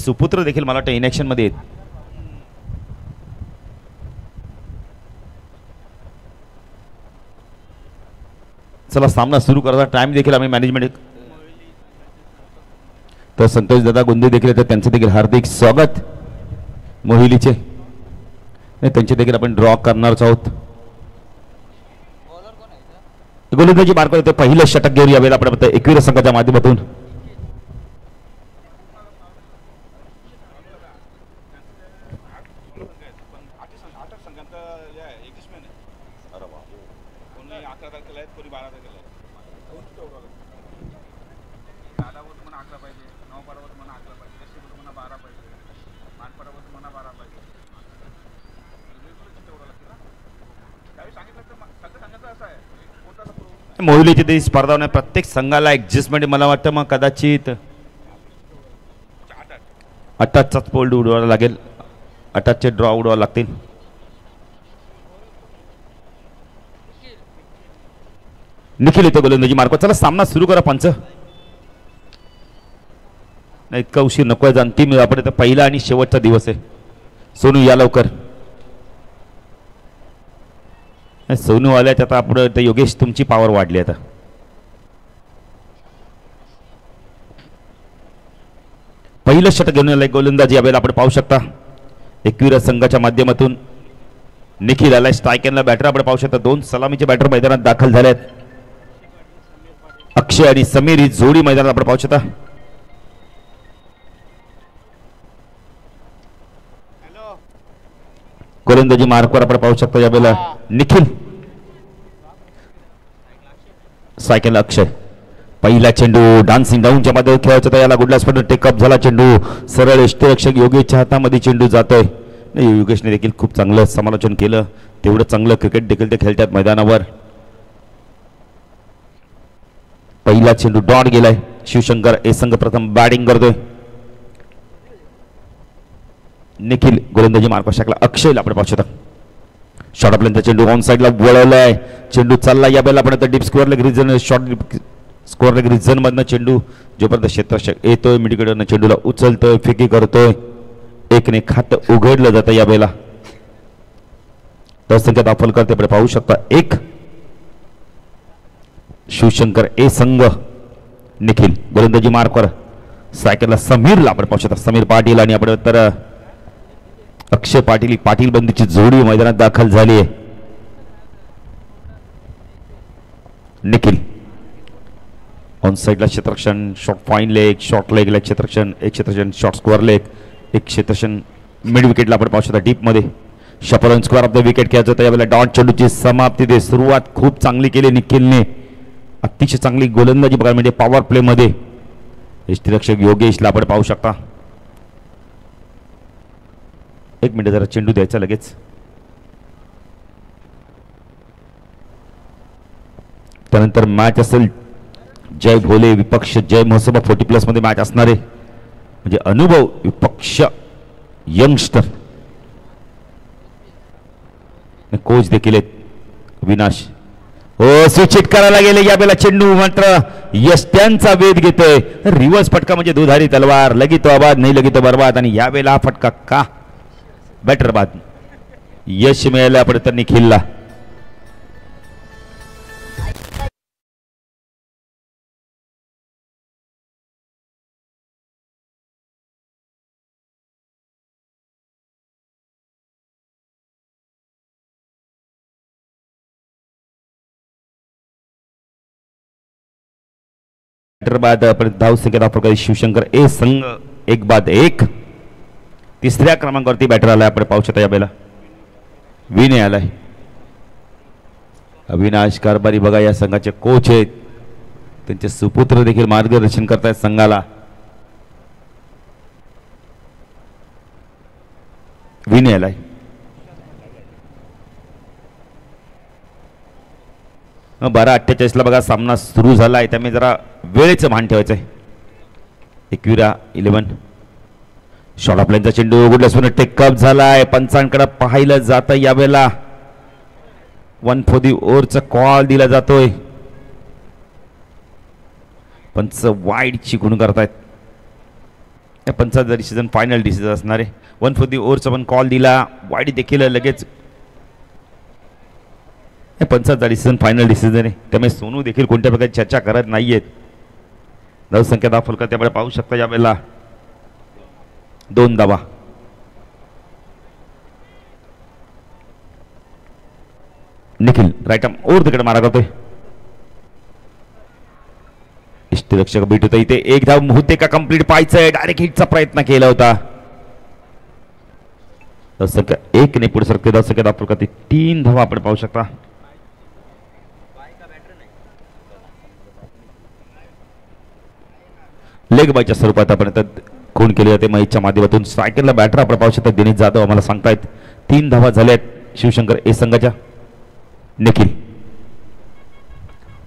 सुपुत्र देखील मला वाटतं इनॅक्शन मध्ये आहेत. चला सामना सुरू करायचा टाइम देखील आम्ही मॅनेजमेंट तर संतोष दादा गुंदे देखील तर त्यांचे देखील हार्दिक स्वागत. मोहिलीचे त्यांचे देखील आपण ड्रॉ करणारच आहोत. गोलंदाजी मार्क होते पहिलं षटक घेऊन यावेळेला आपण एकवीर संघाच्या माध्यमातून मोहिलीची ती स्पर्धा होणार. प्रत्येक संघाला ऍडजस्टमेंट मला वाटतं मग कदाचित 8च पोल्ड उडवायला लागेल. 8चे ड्रॉ उडवावे लागतील. निखिल येतो गोलंदाजी मार्क. चला सामना सुरू करा पंच. नाही इतका उशीर नको अंतिम आपण पहिला आणि शेवटचा दिवस आहे. सोनू या लवकर. सोनू आल्याच्या आता आपण योगेश तुमची पॉवर वाढली आता. पहिलं षटक घेऊन गोलंदाजी यावेळेला आपण पाहू शकता एकवीर संघाच्या माध्यमातून निखिल आलाय. स्ट्रायकरला बॅटर आपण पाहू शकता. 2 सलामीचे बॅटर मैदानात दाखल झाले आहेत. अक्षय आणि समीर ही जोडी मैदानात आपण पाहू शकता. गोलंदाजी मार्कवर आपण पाहू शकता यावेळेला निखिल. सायकल अक्षय. पहिला चेंडू डान्सिंग डाऊनच्या मध्ये खेळायचा तर याला गुडलास पण टेकअप झाला. चेंडू सरळ यष्टीरक्षक योगेशच्या हातामध्ये चेंडू जातोय. नाही योगेशने देखील खूप चांगलं समालोचन केलं. तेवढं चांगलं क्रिकेट देखील ते खेळतात मैदानावर. पहिला चेंडू डॉट गेलाय. शिवशंकर ए संघ प्रथम बॅटिंग करतोय. निखिल गोलंदाजी मार्क शकला. अक्षयला आपण पाहू शकता. शॉर्ट ऑफलाईनचा चेंडू ऑन साईडला वळवलाय. चेंडू चालला यावेळेला आपण आता deep square leg region short square leg region मधनं चेंडू जोपर्यंत क्षेत्ररक्षक येतोय मिडीकडनं चेंडूला उचलतोय फेकी करतोय. एकने खातं उघडलं जातं यावेळेला. तर संख्या दाखल करते आपण पाहू शकता. 1 शिवशंकर ए संघ. निखिल गोलंदाजी मार्कवर. सायकलला समीरला आपण पाहू शकता. समीर पाटील आणि आपण तर अक्षय पाटील पाटील बंदीची जोडी मैदानात दाखल झाली आहे. निखिल ऑन साइडला क्षेत्ररक्षण शॉर्ट फाईन लेग शॉर्ट लेगला क्षेत्ररक्षण एक क्षेत्ररक्षण शॉर्ट स्क्वेअर लेग एक क्षेत्ररक्षण मिड विकेटला आपण पाहू शकता डीप मध्ये shuffle on square of the wicket खेळायचं होतं यावेळेला. डॉट चेंडूची समाप्ती दे. सुरुवात खूप चांगली केली निखिलने. अतिशय चांगली गोलंदाजी बघायला म्हणजे पॉवर प्ले मध्ये. यष्टीरक्षक योगेशला आपण पाहू शकता. 1 मिनिट जरा चेंडू द्यायचा लगेच. त्यानंतर मॅच असेल जय भोले विपक्ष जय महोत्सव 40+ मध्ये मॅच असणार आहे. म्हणजे अनुभव विपक्ष यंगस्टर कोच देखील आहेत विनाश. हो स्विच करायला गेले यावेळेला. चेंडू मात्र यष्ट्यांचा वेध घेतोय. रिव्हर्स फटका म्हणजे दुधारी तलवार. लगी तो आबाद नाही लगी तो बर्बाद. आणि यावेळेला हा फटका का बॅटर बाद. यश मिळालं आपण तर निखिलला. बाद आपण धाव संख्या प्रकारे शिवशंकर ए संघ 1 बाद 1. तिसऱ्या क्रमांकावरती बॅटर आलाय आपण पाहू शकता यावेळेला. विनय आलाय. अविनाश कारभारी बघा या संघाचे कोच आहेत. त्यांचे सुपुत्र देखील मार्गदर्शन करतायत संघाला. विनय आलाय. मग 12:48 बघा सामना सुरू झालाय. त्यामुळे जरा वेळेचं भान ठेवायचं आहे. 11 शॉर्ट ऑफलाईनचा चेंडू गुडलासपूर्ण टेकअप झालाय. पंचांकडे पाहिलं जातं यावेळेला. 1 फॉर दी ओव्हरचा कॉल दिला जातोय. पंच वाईडची गुण करतायत. पंचाचा डिसिजन फायनल डिसिजन असणार आहे. 1 for the ओव्हरचा पण कॉल दिला, वाईट देखील लगेच. पंचाचा डिसिजन फायनल डिसिजन आहे, त्यामुळे सोनू देखील कोणत्या प्रकारची चर्चा करत नाहीयेत. धावसंख्या 10 फलका त्यामुळे पाहू शकता यावेळेला 2 धावा. निखिल राईट आर्म ओव्हर तिकडे मारा करतोय. इष्टरक्षक बीट होता इथे. एक धाव होते का कंप्लीट पाहायचंय. डायरेक्ट हिटचा प्रयत्न केला होता. धावसंख्या 1 ने पुढे सरकते. धावसंख्या 10 फलकात 3 धावा आपण पाहू शकता. लेग बायच्या स्वरूपात आपण खून केले जाते मैचच्या माध्यमातून. स्ट्रायकरला बॅटर आपण पाहू शकता दिनेश जाधव आम्हाला सांगतायत. 3 धावा झाल्यात शिवशंकर ए संघाच्या. निखिल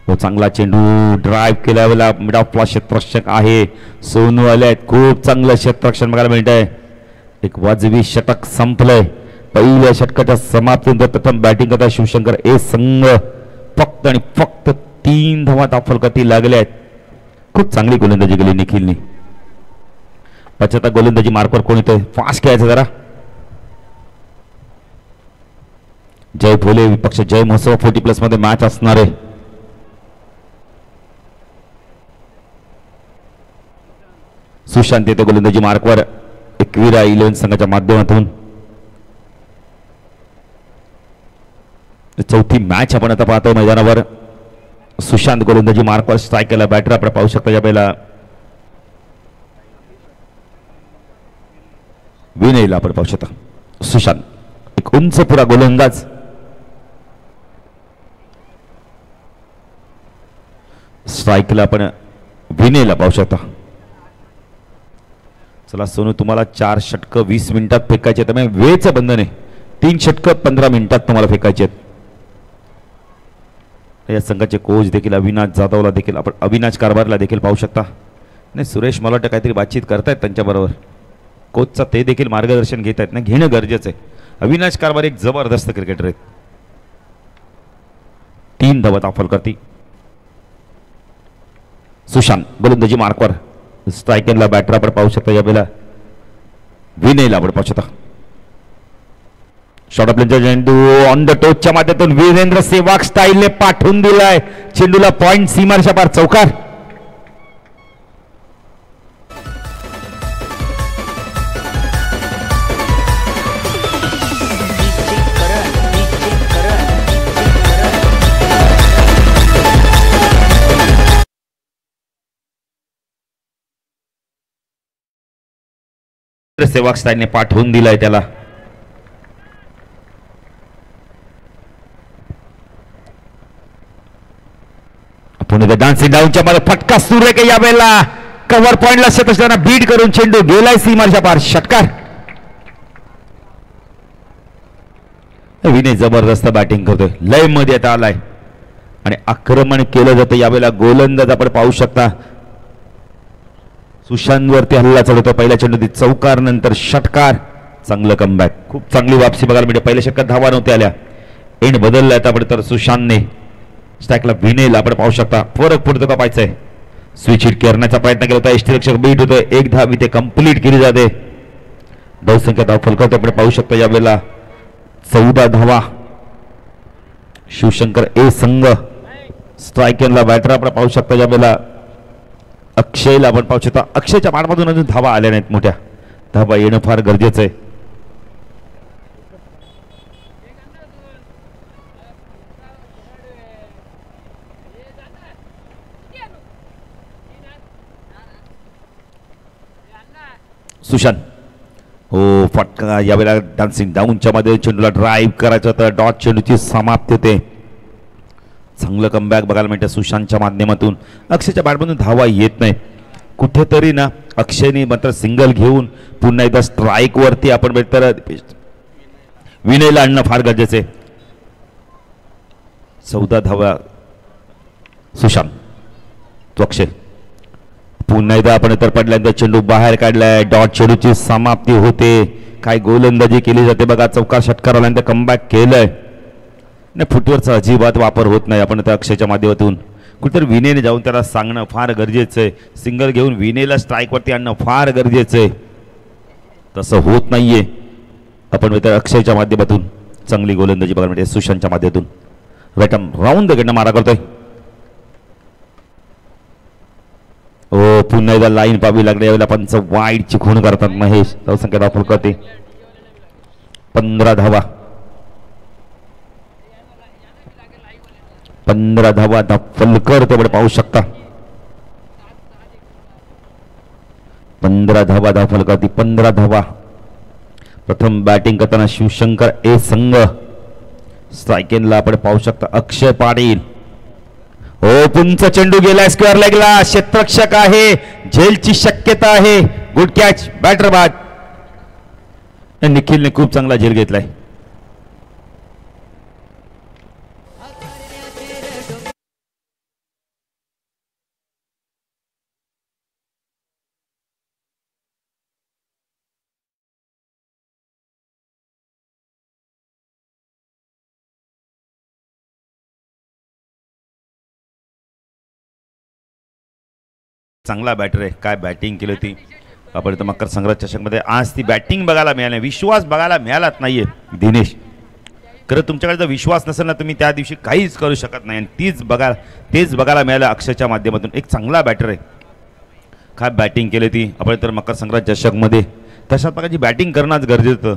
हो चांगला चेंडू ड्राईव्ह केल्यावेळेला मिड ऑफ क्षेत्ररक्षक आहे सोनू आले आहेत. खूप चांगलं क्षेत्ररक्षण बघायला मिळत आहे. एक वाजवी षटक संपलंय. पहिल्या षटकाच्या समाप्तीनंतर प्रथम बॅटिंग करता शिवशंकर ए संघ. फक्त आणि फक्त 3 धावा फलकाती लागल्या आहेत. खूप चांगली गोलंदाजी केली निखिलनी. पश्चात गोलंदाजी मार्कवर कोण येतोय. फास्ट खेळायचं जरा. जय भोले विपक्ष जय महोत्सव 40+ मध्ये मॅच असणार आहे. सुशांत येते गोलंदाजी मार्कवर. एकविरा 11 संघाच्या माध्यमातून चौथी मॅच आपण आता पाहतोय मैदानावर. सुशांत गोलंदाजी मार्कवर. स्ट्रायकरला बॅटर आपण पाहू शकता यावेळेला विनयला आपण पाहू शकता. सुशांत एक उंच पुरा गोलंदाज. स्ट्राईकला आपण विनयला पाहू शकता. चला सोनू तुम्हाला 4 षटकं 20 मिनिटात फेकायचे आहेत. त्यामुळे वेळेचं बंधन आहे. 3 षटकं 15 मिनिटात तुम्हाला फेकायचे आहेत. या संघाचे कोच देखील अविनाश जाधवला देखील आपण अविनाश कारभारला देखील पाहू शकता. नाही सुरेश मला वाटतं काहीतरी बातचीत करतायत त्यांच्याबरोबर. कोचचा ते देखील मार्गदर्शन घेत आहेत ना. घेणं गरजेचं आहे. अविनाश कारभार एक जबरदस्त क्रिकेटर आहेत. 3 धावा दाखल करती. सुशांत गोलंदाजी मार्कवर. स्ट्रायकरला बॅटर आपण पाहू शकता यावेळेला विनयला आपण पाहू शकता. शॉर्ट ऑफ लेनचा चेंडू ऑन द टोचच्या माध्यमातून वीरेंद्र सेवाग स्टाईलने पाठवून दिलाय. चेंडूला पॉइंट सीमारेषा पार चौकार. सेवाग स्टाईलने पाठवून दिलाय त्याला. पुणे डान्सिंग डाऊनच्या मध्ये फटका सुरू आहे का यावेळेला. कव्हर पॉइंट लक्षात असताना बीट करून चेंडू गेलाय सीमारेषा पार. षटकार. विनय जबरदस्त बॅटिंग करतोय. लय मध्ये आता आलाय आणि आक्रमण केलं जातं यावेळेला. गोलंदाज आपण पाहू शकता सुशांत वरती हल्ला चढवतो. पहिल्या चेंडू चौकार नंतर षटकार. चांगलं कमबॅक. खूप चांगली वापसी बघायला मिळते. पहिल्या षटकात धावा नव्हत्या आल्या. एंड बदलला आता तर सुशांतने. स्टॅकला विनयला आपण पाहू शकता. फरक पडतो का पाहायचंय. स्विच हिट करण्याचा प्रयत्न केला होता. यष्टीरक्षक बीट होतोय. 1 धाव इथे कंप्लीट केली जाते. धावसंख्या धाव फलकावते आपण पाहू शकता यावेळेला 14 धावा. शिवशंकर ए संघ. स्ट्रायकरला बॅटर आपण पाहू शकता यावेळेला अक्षयला आपण पाहू शकता. अक्षयच्या पाठमधून अजून धावा आल्या नाहीत. मोठ्या धावा येणं फार गरजेचं आहे. सुशांत हो फटका यावेळेला डान्सिंग डाऊनच्या मध्ये चेंडूला ड्राईव्ह करायचं होतं. डॉट चेंडूची समाप्ती होते. चांगलं कमबॅक बघायला मिळतं सुशांतच्या माध्यमातून. अक्षयच्या बॅटमधून धावा येत नाही. कुठेतरी ना अक्षयने मात्र सिंगल घेऊन पुन्हा एकदा स्ट्राईक वरती आपण तर विनयला आणणं फार गरजेचं आहे. 14 धावा सुशांत. तो अक्षय पुन्हा एकदा आपण तर पडल्यानंतर चेंडू बाहेर काढलाय. डॉट चेंडूची समाप्ती होते. काय गोलंदाजी केली जाते बघा. चौकार षटकार आल्यानंतर कमबॅक केलंय. नाही फुटवरचा अजिबात वापर होत नाही आपण त्या अक्षयच्या माध्यमातून. कुठेतरी विनयने जाऊन त्याला सांगणं फार गरजेचं आहे. सिंगल घेऊन विनयला स्ट्राईकवरती आणणं फार गरजेचं आहे. तसं होत नाहीये. आपण मित्र अक्षयच्या माध्यमातून चांगली गोलंदाजी बघायला मिळते. सुशांतच्या माध्यमातून राईट आर्म राऊंड द कडनं मारा करतोय. ओ पुन्हा एकदा लाईन पाहावी लागली. यावेळेला पंच वाईडची खूण करतात महेश. धावसंख्या दाखल करते 15 धावा. 15 धावा दाखल करते. पाहू शकता 15 धावा दाखल करते. 15 धावा. प्रथम बॅटिंग करताना शिवशंकर ए संघ. स्ट्रायकेनला आपण पाहू शकता अक्षय पाटील. हो पुंचा चेंडू गेला स्क्वेअर लेगला. क्षेत्ररक्षक आहे. झेलची शक्यता आहे. Good catch. बॅटर बाद. निखिलने खूप चांगला झेल घेतलाय. चांगला बॅटर आहे. काय बॅटिंग केली होती आपण इथं मकर संक्रांत चषकमध्ये. आज ती बॅटिंग बघायला मिळाली. विश्वास बघायला मिळालाच नाहीये दिनेश. खरं तुमच्याकडे जर विश्वास नसेल ना तुम्ही त्या दिवशी काहीच करू शकत नाही. आणि तेच बघायला मिळालं अक्षयच्या माध्यमातून. एक चांगला बॅटर आहे. काय बॅटिंग केली ती आपण तर मकर संक्रांत चषकमध्ये. तशाच प्रकारची बॅटिंग करणंच गरजेचं.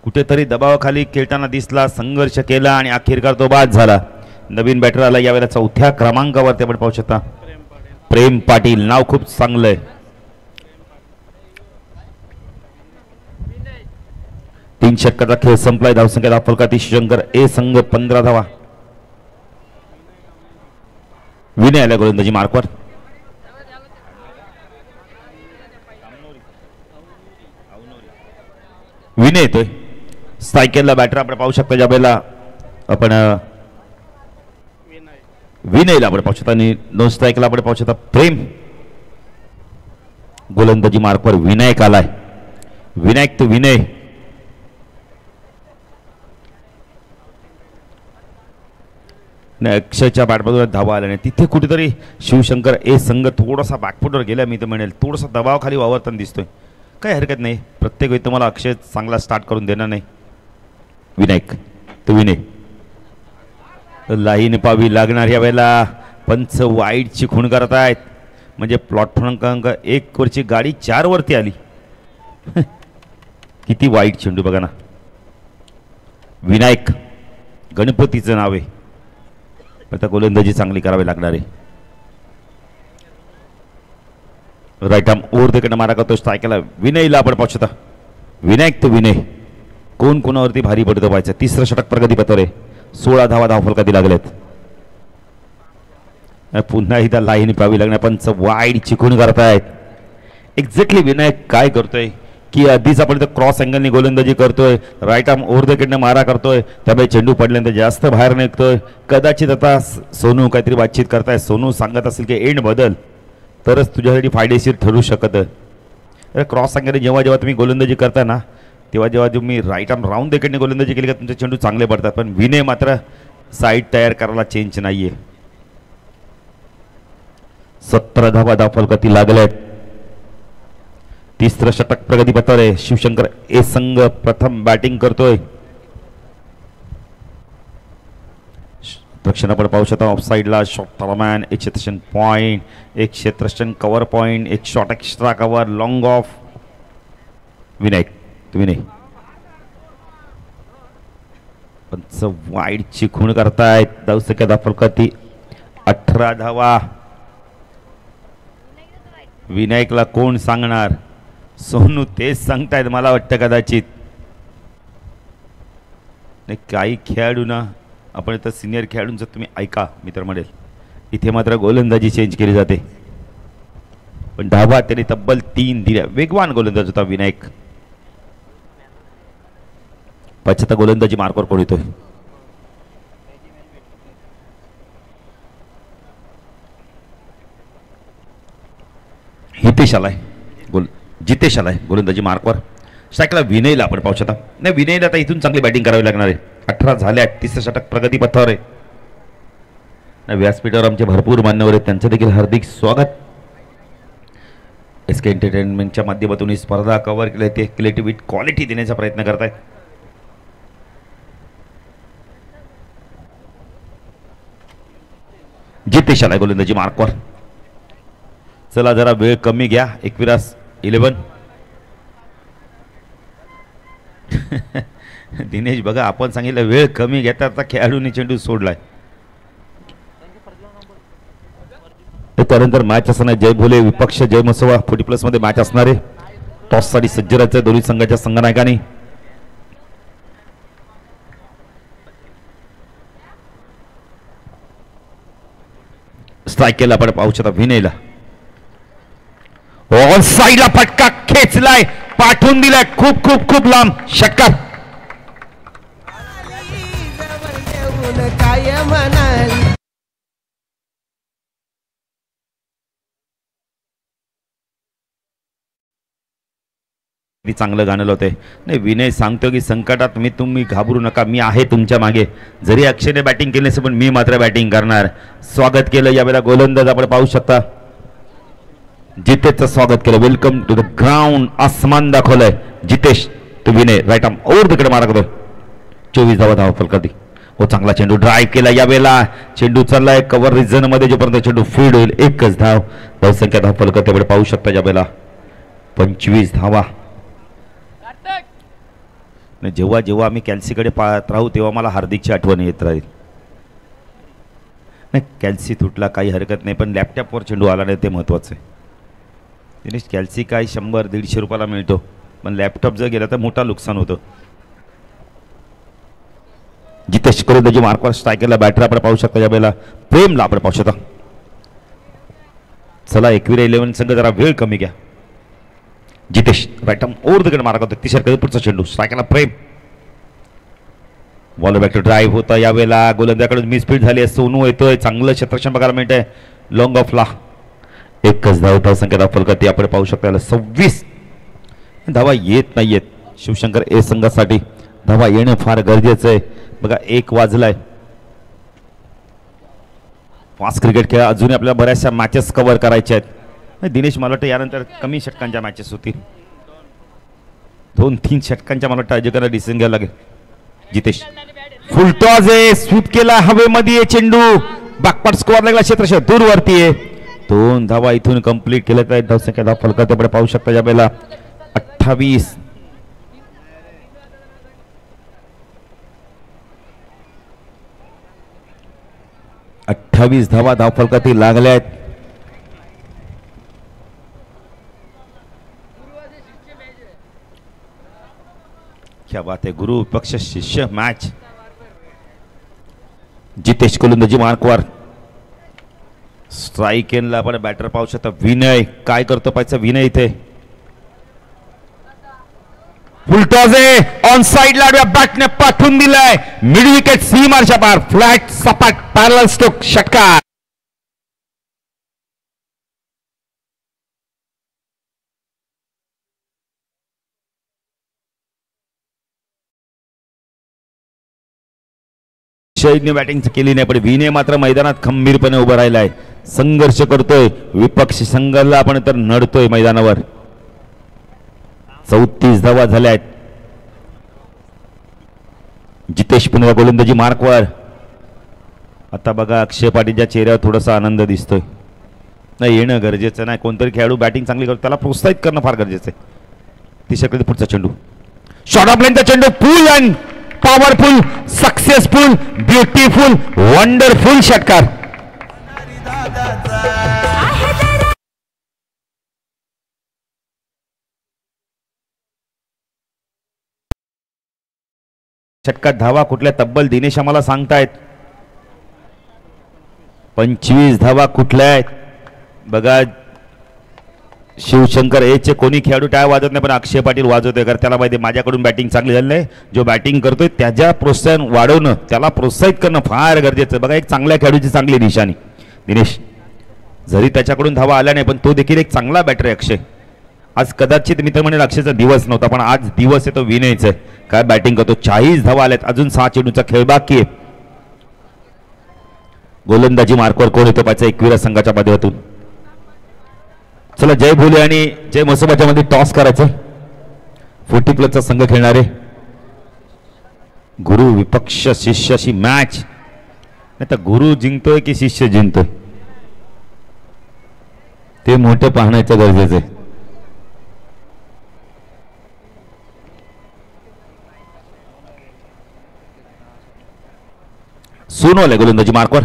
कुठेतरी दबावाखाली खेळताना दिसला. संघर्ष केला आणि अखेरकार तो बाद झाला. नवीन बॅटर आला यावेळेला 4थ्या क्रमांकावरती आपण पाहू शकता प्रेम पाटील. नाव खूप चांगलं आहे. 3 षटकाचा खेळ संपलाय. धावसंख्या दाखल करते शिवशंकर ए संघ 15 धावा. विनय आल्या गोलंदाजी मार्कवर. विनय येतोय. स्ट्रायकेनला बॅटर आपण पाहू शकता. ज्या वेळेला आपण विनयला आपण पाहू शकता आणि नॉन स्ट्राईकला आपण पाहू शकता प्रेम. गोलंदाजी मार्कवर विनायक आलाय. विनायक तो विनय. अक्षयच्या बॅटमधून धावा आल्याने तिथे कुठेतरी शिवशंकर ए संघ थोडासा बॅकफुटवर गेला. मी तर म्हणेल थोडासा दबावाखाली वावरताना दिसतोय. काही हरकत नाही. प्रत्येक वेळी तुम्हाला अक्षय चांगला स्टार्ट करून देणार नाही. विनायक तो विनय. लाईन पावी लागणार या वेळेला. पंच वाईडची खूण करत आहेत. म्हणजे प्लॉट क्रमांक 1 वरची गाडी 4 वरती आली. किती वाईट चेंडू बघा ना. विनायक गणपतीचं नाव आहे. आता गोलंदाजी चांगली करावी लागणार आहे. राईट आर्म ओव्हर द कडनं मारा करतो. स्ट्रायकला विनयला आपण पाहू शकता. विनायक तो विनय. कोण कोणावरती भारी पडतो पाहायचं. 3रं षटक प्रगतीपथावर आहे. 16 धावा धावफलकाती लागलेत. पुन्हा एकदा लाईन पाहावी लागणार. पंच वाईड चिकून करतायत. एक्झॅक्टली विनायक काय करतोय की आधीच आपण इथं क्रॉस अँगलने गोलंदाजी करतोय. राईट आर्म ओव्हर द कडनं मारा करतोय. त्यामुळे चेंडू पडल्यानंतर जास्त बाहेर निघतोय. कदाचित आता सोनू काहीतरी बातचीत करताय. सोनू सांगत असेल की एंड बदल तरच तुझ्यासाठी फायदेशीर ठरू शकत. क्रॉस अँगलने जेव्हा तुम्ही गोलंदाजी करता ना तेव्हा तुम्ही राईट आर्म राऊंड द कडने गोलंदाजी केली का तुमचे चेंडू चांगले पडतात. पण विनय मात्र साईड तयार करायला चेंज नाहीये. 17 धावा धावफलकाती लागल्यात. 3रं षटक प्रगतीपथावर आहे. शिवशंकर ए संघ प्रथम बॅटिंग करतोय. दक्षिण आपण पाहू शकता ऑफ साईडला शॉर्ट थर्मॅन. 1 क्षेत्ररक्षण पॉईंट. 1 क्षेत्ररक्षण cover point. 1 short extra cover long of. Vinayak Vinay. पंच वाईडची खूण करतायत. धावसंख्या धावफलकाती 18 धावा. विनायकला कोण सांगणार. सोनू तेच सांगतायत मला वाटतं कदाचित. नाही काही खेळाडू ना आपण इथं सिनियर खेळाडूंचं तुम्ही ऐका मी तर म्हणेल इथे मात्र गोलंदाजी चेंज केली जाते. पण धावा त्याने तब्बल 3 दिल्या. वेगवान गोलंदाज होता विनायक. 75 गोलंदाजी मार्कवर कोण येतोय. हितेश आलाय. जितेश आलाय गोलंदाजी मार्कवर. स्ट्राईकला विनयला आपण पाहू शकता. नाही विनयला आता इथून चांगली बॅटिंग करावी लागणार आहे. 18 झाल्या. 3रं षटक प्रगतीपथावर आहे. व्यासपीठावर आमचे भरपूर मान्यवर आहेत, त्यांचं देखील हार्दिक स्वागत. SK एंटरटेनमेंटच्या माध्यमातून ही स्पर्धा कव्हर केली ते क्रिएटिव्हिटी क्वालिटी देण्याचा प्रयत्न करत आहेत. जितेश आलाय गोलंदाजी मार्कवर. चला जरा वेळ कमी घ्या. एकविरास 11. दिनेश बघा, आपण सांगितलं वेळ कमी घेता, आता खेळाडूंनी चेंडू सोडलाय. त्यानंतर मॅच असणार जय भोले विपक्ष जय मसोवा 40+ मध्ये मॅच असणार आहे. टॉस साठी सज्ज राहायचं दोन्ही संघाच्या संघनायकांनी. स्ट्राईक केला आपण पाहू शकता विनयला. ऑन साईडला फटका खेचलाय, पाठवून दिलाय खूप खूप खूप लांब. षटकार. काय म्हणाल चांगलं गाणं होते. नाही विनय सांगतो की संकटात तुम्ही घाबरू नका, मी आहे तुमच्या मागे. जरी अक्षयने बॅटिंग केली नसेल पण मी मात्र बॅटिंग करणार. स्वागत केलं यावेळेला गोलंदाज आपण पाहू शकता. जितेशचं स्वागत केलं. Welcome to the ground. आसमान दाखवलंय जितेश. तो विनय राईट आर्म ओव्हर तिकडे मारा करतोय. 24 धावा धावा फलकाती. हो चांगला चेंडू ड्राईव्ह केला यावेळेला. चेंडू चाललाय कव्हर रिजन मध्ये, जोपर्यंत चेंडू फील्ड होईल एकच धाव. धावसंख्या धाव फलक त्यावेळेला पाहू शकता यावेळेला 25 धावा. जेव्हा जेव्हा आम्ही कॅल्सीकडे पाहत राहू तेव्हा मला हार्दिकची आठवण येत राहील. नाही कॅल्सी तुटला काही हरकत नाही, पण लॅपटॉपवर चेंडू आला नाही ते महत्त्वाचं आहे. दिनेश कॅल्सी काय 100-150 रुपयाला मिळतो, पण लॅपटॉप जर गेला तर मोठा नुकसान होतं. जितेश गोलंदाजी मार्कवर स्ट्रायकरला बॅटर आपण पाहू शकता यावेळेला. प्रेमला आपण पाहू शकता. चला 11 संघ जरा वेळ कमी घ्या. Jitesh right arm over the gun मारा करतो. तिसऱ्या पुढचा चेंडू स्ट्रायकरला प्रेम. बॉल बॅक टू ड्राईव्ह होता यावेळेला. गोलंदाजाकडून मिसफील्ड झाली. सोनू येतोय. चांगलं क्षेत्ररक्षण बघायला मिळतंय. लॉंग ऑफला एकच धाव संख्या फलकाती आपण पाहू शकता. 26 धावा येत नाहीयेत शिवशंकर ए संघासाठी. धावा येणं फार गरजेचं आहे. बघा 1 वाजलाय. फास्ट क्रिकेट खेळ अजूनही आपल्याला बऱ्याचशा मॅचेस कव्हर करायच्या आहेत. दिनेश मला वाटतं यानंतर कमी षटकांच्या मॅचेस होतील. 2-3 षटकांच्या मला वाटतं अजयकडे डिसिजन घ्यायला लागेल. जितेश फुलटॉस आहे. स्वीप केला हवेमध्ये चेंडू. बॅकपार्ट स्कोअर लागला. क्षेत्रक्षण दूरवरती आहे. 2 धावा इथून कंप्लीट केल्या आहेत. धावसंख्या धाव फलकात आपण पाहू शकता यावेळेला 28. धावा धाव फलकाती लागल्या आहेत. क्या बात है. गुरु विपक्ष शिष्य मॅच. जितेश गोलंदाजी मार्कवर. स्ट्राईक एनला आपण बॅटर पाहू शकता. विनय काय करतो पाहिजे विनय इथे. फुलटॉस आहे. ऑन साईडला बॅटने पाठवून दिलाय. मिड विकेट सीमारच्या पार. फ्लॅट सपाट पॅरलल स्ट्रोक. षटकार. शहीदने बॅटिंग केली नाही, पण विनय मात्र मैदानात खंबीरपणे उभा राहिलाय. संघर्ष करतोय. विपक्ष संघाला आपण तर नडतोय मैदानावर. 34 धावा झाल्या आहेत. जितेश पुन्हा गोलंदाजी मार्कवर. आता बघा अक्षय पाटीलच्या चेहऱ्यावर थोडासा आनंद दिसतोय. नाही येणं गरजेचं नाही. कोणतरी खेळाडू बॅटिंग चांगली करतो त्याला प्रोत्साहित करणं फार गरजेचं आहे. तिसऱ्याकडे पुढचा चेंडू. शॉर्ट ऑफ लेनचा चेंडू. फुल and powerful, successful, beautiful, wonderful षटकार. षटकार धावा कुठल्या तब्बल दिनेश आम्हाला सांगतायत. 25 धावा कुठल्या आहेत बघा. शिवशंकर एचे कोणी खेळाडू टाळ वाजत नाही, पण अक्षय पाटील वाजवतोय. कारण त्याला माहिती माझ्याकडून बॅटिंग चांगली झाली नाही. जो बॅटिंग करतोय त्याच्या प्रोत्साहन वाढवणं, त्याला प्रोत्साहित करणं फार गरजेचं. बघा एक चांगल्या खेळाडूची चांगली निशाणी. दिनेश जरी त्याच्याकडून धावा आल्या नाही, पण तो देखील एक चांगला बॅटर आहे अक्षय. आज कदाचित मित्र म्हणेल अक्षयचा दिवस नव्हता, पण आज दिवस आहे तो विनयचा आहे. काय बॅटिंग करतो. 40 धावा आल्यात. अजून 6 चेंडूचा खेळ बाकी आहे. गोलंदाजी मार्कवर कोण येतो पाहिजे एकविरा संघाच्या माध्यमातून. चला जय भोले आणि जय मसोबाच्या मध्ये टॉस करायचं. 40+ संघ खेळणारे गुरु विपक्ष शिष्याशी मॅच. नाही तर गुरु जिंकतोय की शिष्य जिंकतोय ते मोठे पाहण्याचं गरजेचं आहे. सोनवले गोलंदाजी मार्कवर.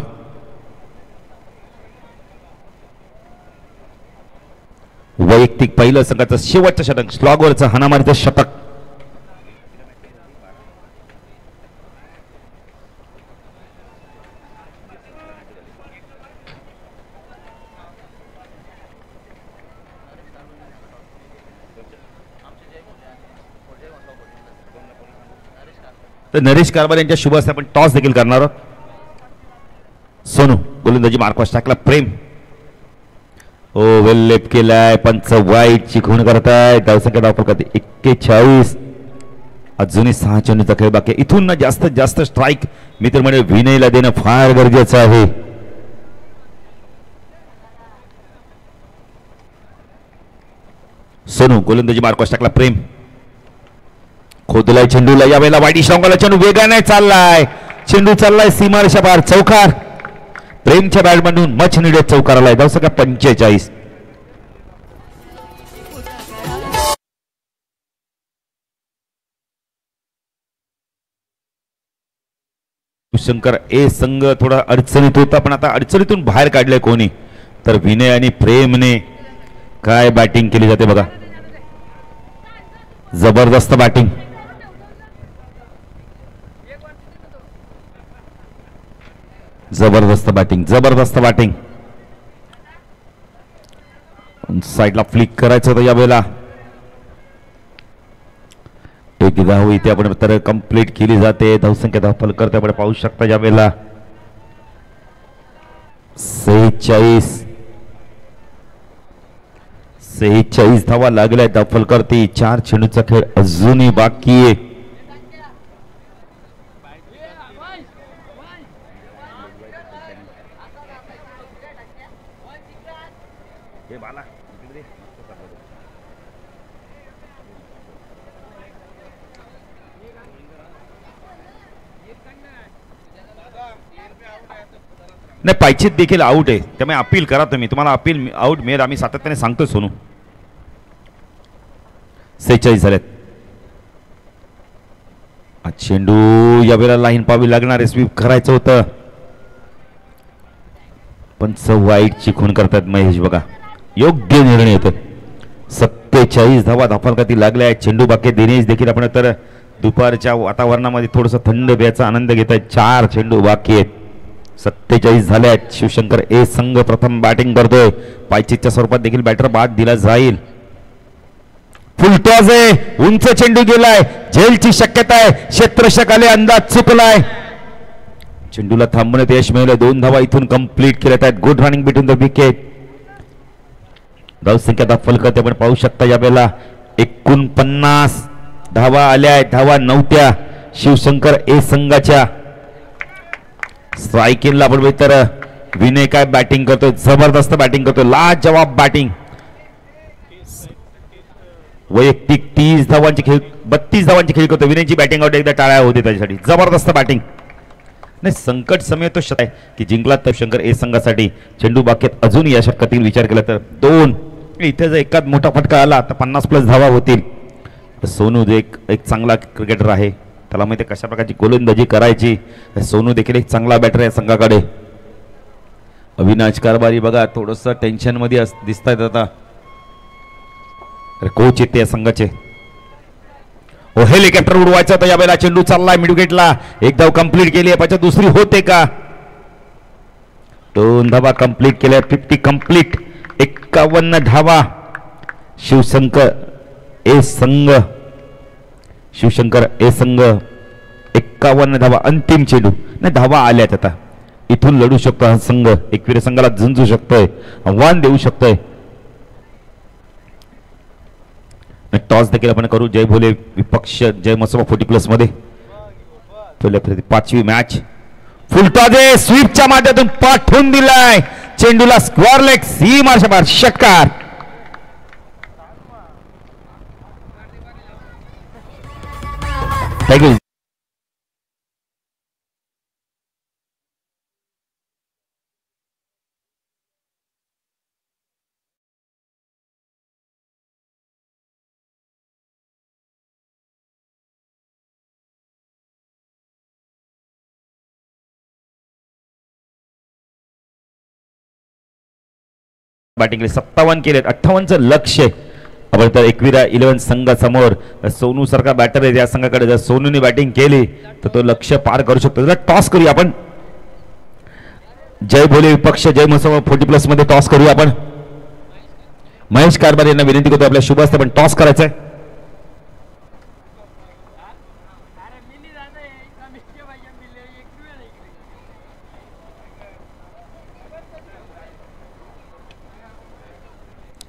वैयक्तिक पहिलं संघाचं शेवटचं षटक स्लॉगवरचं हाणामारीचं षटक. तर नरेश कारभार यांच्या शुभ हस्ते आपण टॉस देखील करणार आहोत. सोनू गोलंदाजी मार्कवर टाकला प्रेम. ओ वेल लेप केलाय पंच वाईट चिखून करताय. धावसंख्या धावफल करते 41. अजूनही 6 चेंडूचा खेळ बाकी. इथून ना जास्तीत जास्त स्ट्राईक मित्र म्हणजे विनयला देणं फार गरजेचं आहे. सोनू गोलंदाजी मार्कवर टाकला प्रेम. खोदलाय चेंडूला. यावेळेला वाईट इशांगाला चेंडू वेगाने चाललाय. चेंडू चाललाय सीमारेषा पार. चौकार. प्रेमच्या बॅटमधून मच निडेत चौकार आलाय. धावसंख्या 45. शिवशंकर ए संघ थोडा अडचणीत होता पण आता अडचणीतून बाहेर काढले कोणी तर विनय आणि प्रेमने. काय बॅटिंग केली जाते बघा. जबरदस्त बॅटिंग. जबरदस्त बॅटिंग. जबरदस्त बॅटिंग. साईडला फ्लिक करायचं होतं यावेळेला. एक धाव इथे आपण तर कंप्लीट केली जाते. धावसंख्या धावफल करते आपण पाहू शकता यावेळेला 46 धावा लागल्या. धावफल करते. 4 चेंडूचा खेळ अजूनही बाकी आहे. नाही पायचीत देखील आउट आहे त्यामुळे अपील करा तुम्ही. तुम्हाला अपील आउट मिळेल आम्ही सातत्याने सांगतो. सोनू 46 झालेत. चेंडू यावेळेला लाईन पावी लागणार आहे. स्वीप करायचं होतं पण वाईट चिखून करतात महेश बघा. योग्य निर्णय येतो. 47 धावा धाफलकाती लागल्या आहेत. चेंडू बाकी. दिनेश देखील आपण तर दुपारच्या वातावरणामध्ये थोडंसं थंड प्यायचा आनंद घेत आहेत. 4 चेंडू बाकी आहेत. 47 झाले आहेत. शिवशंकर ए संघ प्रथम बॅटिंग करतोय. पायचीच्या स्वरूपात देखील बॅटर बाद दिला जाईल. फुल टॉस आहे. उंच चेंडू गेलाय. झेलची शक्यता आहे. क्षेत्ररक्षक आले. अंदाज चुकलाय. चेंडूला थांबवण्यात यश मिळालं. 2 धावा इथून कंप्लीट केल्यात आहेत. Good running between the wicket. धावसंख्या दाखल करते आपण पाहू शकता यावेळेला 49 धावा आल्या आहेत. धावा नव्हत्या शिवशंकर ए संघाच्या. स्ट्रायकिंगला आपण तर विनय काय बॅटिंग करतोय. जबरदस्त बॅटिंग करतोय. लाजवाब बॅटिंग. वैयक्तिक 30 धावांची खेळ 32 धावांची खेळ करतो. विनयची बॅटिंग आउट एकदा टाळ्या होते त्याच्यासाठी. जबरदस्त बॅटिंग. नाही संकट समय तो शत आहे की जिंकला तर शंकर ए संघासाठी. चेंडू बाकीत अजून या षटकातील विचार केला तर 2. इथे जर एकाच मोठा फटका आला तर 50+ धावा होतील. सोनू जे एक चांगला क्रिकेटर आहे. त्याला माहिती कशा प्रकारची गोलंदाजी करायची. सोनू देखील एक चांगला बॅटर आहे संघाकडे. अविनाश कारभारी बघा थोडंसं टेन्शन मध्ये दिसत आहेत आता. कोच येते या संघाचे. ओ हेलिकॉप्टर उडवायचा तर यावेळेला चेंडू चाललाय मिड विकेटला. एक धाव कंप्लीट केली आहे. पाहिजे दुसरी होते का. 2 धावा कंप्लीट केल्या. 50 कंप्लीट. 51 धावा शिवशंकर ए संघ. शिवशंकर ए संघ 51 धावा. अंतिम चेंडू नाही धावा आल्यात. आता इथून लढू शकतो हा संघ. एकविरा संघाला झुंजू शकतोय. आव्हान देऊ शकतोय. टॉस देखील आपण करू. जय भोले विपक्ष जय मसोबा 40+ मध्ये पहिल्या 5वी मॅच. फुलटॉजे स्वीपच्या माध्यमातून पाठवून दिलाय चेंडूला स्क्वेअर लेग सीमार्शा बाहेर षटकार. थँक्यू. बॅटिंग 57 केलेत, 58चं लक्ष आपण तर एकविरा 11 संघासमोर सोनू सारखा बॅटर आहे या संघाकडे. जर सोनूने बॅटिंग केली तर तो लक्ष पार करू शकतो. जरा टॉस करूया आपण. जय भोले विपक्ष जय महोत्सव 40+ मध्ये टॉस करूया आपण. महेश कारभार यांना विनंती करतो आपल्या शुभ हस्ते पण टॉस करायचंय.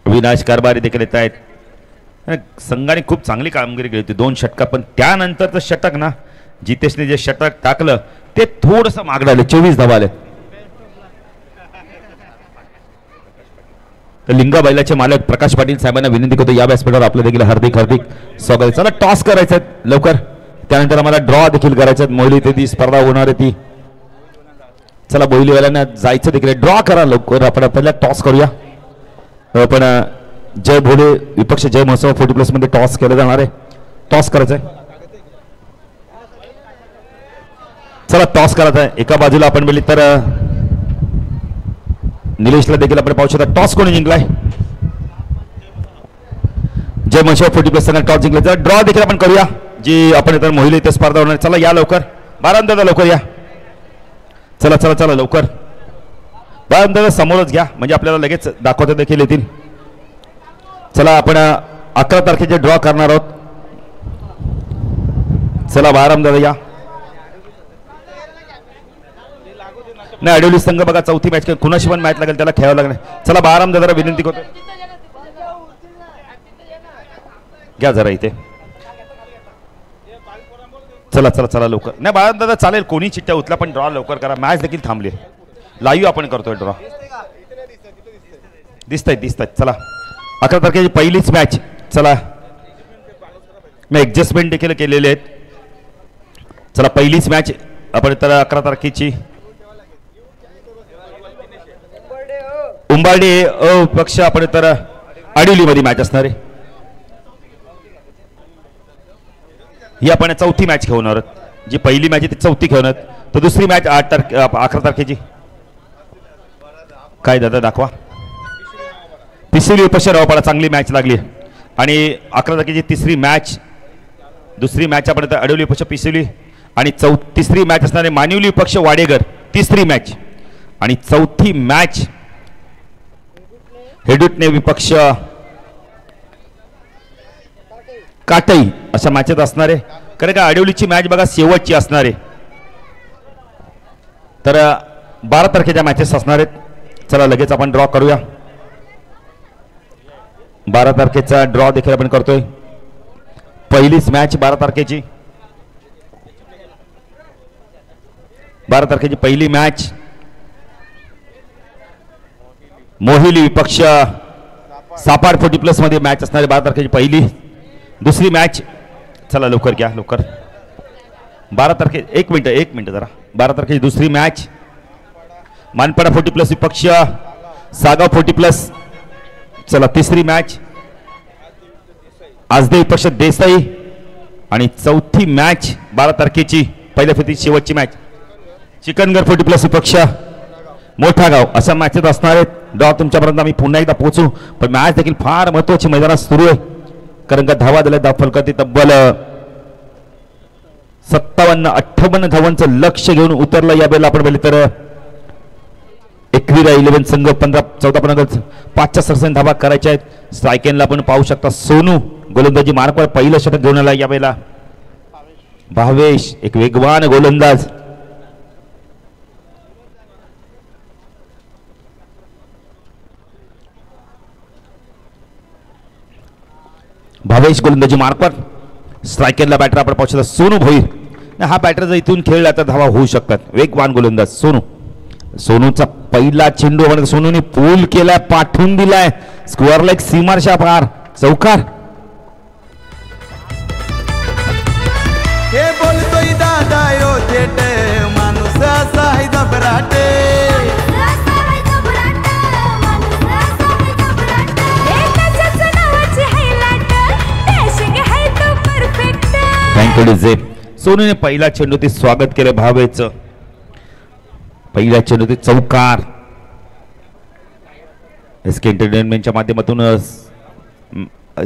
अविनाश कारभारी देखील येत आहेत. संघाने खूप चांगली कामगिरी केली होती 2 षटकात, पण त्यानंतरचं षटक ना जितेशने जे षटक टाकलं ते थोडंसं मागं आलं. 24 धावा आले. तर लिंगा बैलाचे मालक प्रकाश पाटील साहेबांना विनंती करतो या व्यासपीठावर आपलं देखील हार्दिक हार्दिक स्वागत. चला टॉस करायचं लवकर, त्यानंतर आम्हाला ड्रॉ देखील करायचं. मोहिली ते ती स्पर्धा होणार आहे ती. चला बोईलीवाल्यांना जायचं देखील. ड्रॉ करा लवकर, आपण आपल्याला टॉस करूया. पण जय भोले विपक्ष जय महोत्सव 40+ मध्ये टॉस केलं जाणार आहे. टॉस करायचंय. चला टॉस करायचा आहे. एका बाजूला आपण बोलली तर निलेशला देखील आपण पाहू शकता. टॉस कोणी जिंकलाय? जय महोत्सव 40+ संघाने टॉस जिंकला. जर ड्रॉ देखील आपण करूया जी आपण तर महिला इथे स्पर्धा होणार. चला या लवकर, 12 दादा लवकर या. चला चला चला लवकर, 12 दादा समोरच घ्या म्हणजे आपल्याला लगेच दाखवता देखील येतील. चला आपण 11 तारखेचे ड्रॉ करणार आहोत. चला 12 दादा या. नाही अडवली संघ बघा चौथी मॅच कुणाशी पण मॅच लागेल त्याला खेळावं लागणार. चला 12 दादा विनंती करतो घ्या जरा इथे. चला चला चला लवकर. नाही 12 दादा चालेल कोणी चिठ्ठ्या उचला पण ड्रॉ लवकर करा. मॅच देखील थांबली. लाईव्ह आपण करतोय ड्रॉ. दिसतायत. चला 11 तारखेची पहिलीच मॅच. चला मी ऍडजस्टमेंट देखील केलेले आहेत. चला पहिलीच मॅच आपण तर 11 तारखेची उंबारडे पक्ष आपण तर आडिवली मध्ये मॅच असणार आहे. ही आपण चौथी मॅच खेळणार आहोत. जी पहिली मॅच आहे ती चौथी खेळणार. तर दुसरी मॅच 11 तारखेची काय दादा दाखवा. पिसिली विपक्ष रावपाडा चांगली मॅच लागली आणि 11 तारखेची तिसरी मॅच. दुसरी मॅच आपण अडवली विपक्ष पिसिली आणि तिसरी मॅच असणारे मानिवली विपक्ष वाडेगर तिसरी मॅच आणि चौथी मॅच हेडुटणे विपक्ष काटई अशा मॅचेस असणार आहे. कारण का अडवलीची मॅच बघा शेवटची असणार आहे. तर 12 तारखेच्या मॅचेस असणार आहेत. चला लगेच आपण ड्रॉ करूया. 12 तारखेचा ड्रॉ देखील आपण करतोय. पहिलीच मॅच 12 तारखेची. 12 तारखेची पहिली मॅच मोहिली विपक्ष सापाड 40+ मध्ये मॅच असणार आहे. 12 तारखेची पहिली. दुसरी मॅच चला लवकर घ्या लवकर. 12 तारखे एक मिनिट जरा. 12 तारखेची दुसरी मॅच मानपाडा 40+ विपक्ष सागाव 40+. चला तिसरी मॅच आजदे विपक्ष देसाई आणि चौथी मॅच 12 तारखेची पहिल्या फेरीची शेवटची मॅच चिकनगर 40+ विपक्ष मोठा गाव अशा मॅचेस असणार आहेत. ड्रॉ तुमच्यापर्यंत आम्ही पुन्हा एकदा पोहोचू. पण मॅच देखील फार महत्वाची मैदानात सुरू आहे. कारण का धावा दिल्या दाफलकरती तब्बल 57-58 धावांचं लक्ष घेऊन उतरलं या बेला. आपण बोलले तर एकविरा 11 संघ 14-15 5च्या सरसने धावा करायच्या आहेत. स्ट्रायकेनला आपण पाहू शकता. सोनू गोलंदाजी मार्कवर पहिलं षटक घेऊन आला या वेळेला. भावेश एक वेगवान गोलंदाज. भावेश गोलंदाजी मार्कवर. स्ट्रायकेनला बॅटर आपण पाहू शकता सोनू भोईर हा बॅटर जर इथून खेळला तर धावा होऊ शकतात. वेगवान गोलंदाज सोनू. सोनूचा पहिला चेंडू म्हणजे सोनूने पूल केलाय, पाठवून दिलाय स्क्वेअर लेग सीमारच्या पार. चौकार. हे बोलतोय दादा यो थेट माणूस असा आहे घबराटे. Thank you DJ. सोनूने पहिला चेंडू ते स्वागत केलं भावेचं. पहिला चेंडू ते चौकार. एस के एंटरटेनमेंटच्या माध्यमातून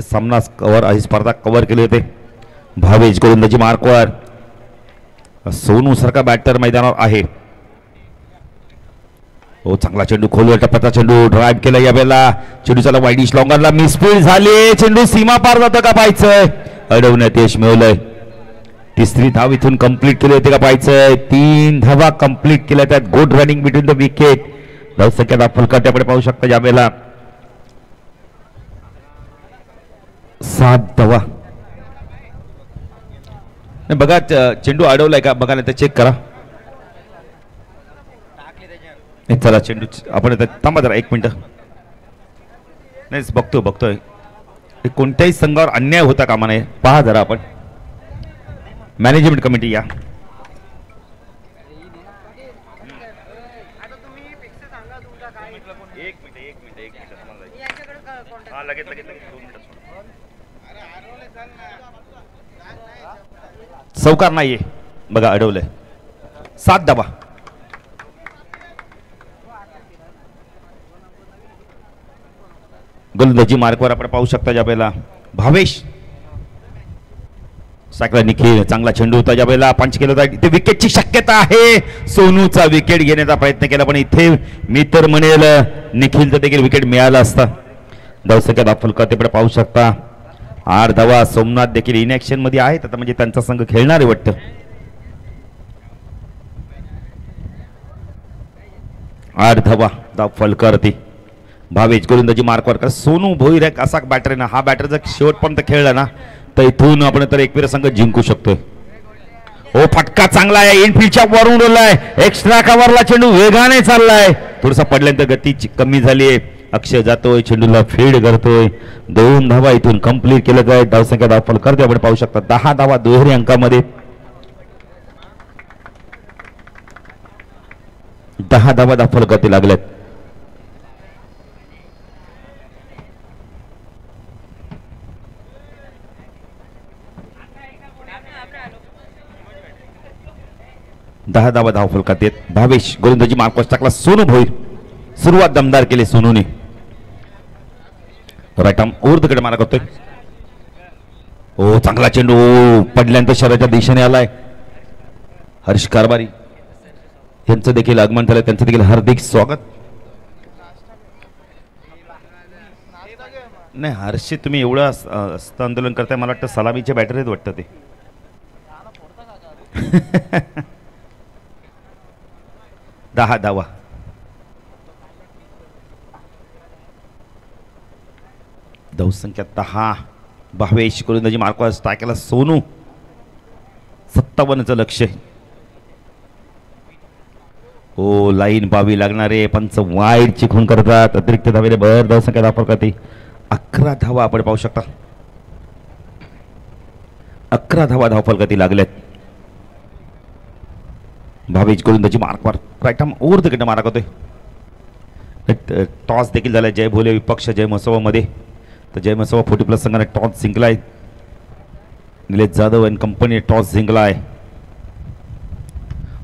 सामना कव्हर ही स्पर्धा कव्हर केली होते. भावेश गोलंदाजी मार्कवर. सोनू सारखा बॅटर मैदानावर आहे. हो चांगला चेंडू खोलवर टप्प्याचा चेंडू ड्राईव्ह केला या वेळेला. चेंडू चला वाईडिश लॉंगरला मिसफील्ड झाली. चेंडू सीमा पार जातो का पाहायचंय. अडवण्यात यश मिळवलंय. तिसरी धाव इथून कंप्लीट केली होती का पाहायचंय. 3 धावा कंप्लीट केल्या. त्यात good running between the wicket. धावसंख्या फलकाट्याकडे पाहू शकता या वेळेला 7 धावा. बघा चेंडू अडवलाय का बघा, नाही तर चेक करा. चला चेंडू आपण थांबा जरा 1 मिनिट. नाही बघतोय कोणत्याही संघावर अन्याय होता कामा नये. पहा जरा आपण. मॅनेजमेंट कमिटी या. चौकार नाहीये बघा, अडवलंय. 7 धावा. गोलंदाजी मार्कवर आपण पाहू शकता ज्या वेळेला भावेश. सायकल निखिल चांगला चेंडू होता ज्या वेळेला पंच केला होता. इथे विकेटची शक्यता आहे. सोनूचा विकेट घेण्याचा प्रयत्न केला पण इथे मी तर म्हणेल निखिलचं देखील विकेट मिळालं असतं. धावसंख्या दाखल करतेकडे पाहू शकता 8 धावा. सोमनाथ देखील इनॅक्शन मध्ये आहेत आता, म्हणजे त्यांचा संघ खेळणार आहे वाटतं. 8 धावा दाखल करते. भावेश गोलंदाजी मार्कवर. सोनू भोईर एक असा बॅटर आहे ना, हा बॅटर जर शेवटपर्यंत खेळला ना तर इथून आपण तर एकवीर संघ जिंकू शकतोय. ओ फटका चांगला आहे. इनफिल्डच्या वरून रोलाय. एक्स्ट्रा कव्हरला चेंडू वेगाने चाललाय. थोडासा पडल्यानंतर गती कमी झाली आहे. अक्षय जातोय चेंडूला फीड करतोय. 2 धावा इथून कंप्लीट केलं जाय. धावसंख्या दाखल करते आपण पाहू शकता 10 धावा दुहेरी अंकामध्ये. 10 धावा दाखल करते लागल्यात. दहा धावा धाव फलकात येत. भावेश गोलंदाजी मार्कवर टाकला. सोनू भोईर. सुरुवात दमदार केली सोनूने. राईट आर्म ऊर्ध्वकडे मारा करतोय. ओ चांगला चेंडू पडल्यानंतर शरीराच्या दिशेने आलाय. हर्ष कारभारी यांचं देखील आगमन झालं. त्यांचं देखील हार्दिक स्वागत. नाही हर्ष तुम्ही एवढं हस्त आंदोलन करताय मला वाटतं सलामीचे बॅटर आहेत वाटतं ते. 10 धावा. धावसंख्या 10. भावेश गोलंदाजी मार्कवर टाकला. सोनू 57चं लक्ष. हो लाईन पावी लागणारे पंच वाईड चिखून करतात. अतिरिक्त धावेने भर धावसंख्या दाखल करते. 11 धावा आपण पाहू शकता. 11 धावा धावफलकाती लागल्यात. भावेश गोलंदाजी मार्कवर राईट आर्म ऊर्ध्वकडे मारा करतोय. टॉस देखील झालाय जय भोले विपक्ष जय मसोबामध्ये. तर जय मसोबा 40+ संघाने टॉस जिंकलाय. Nilesh Jadhav and company toss जिंकलाय.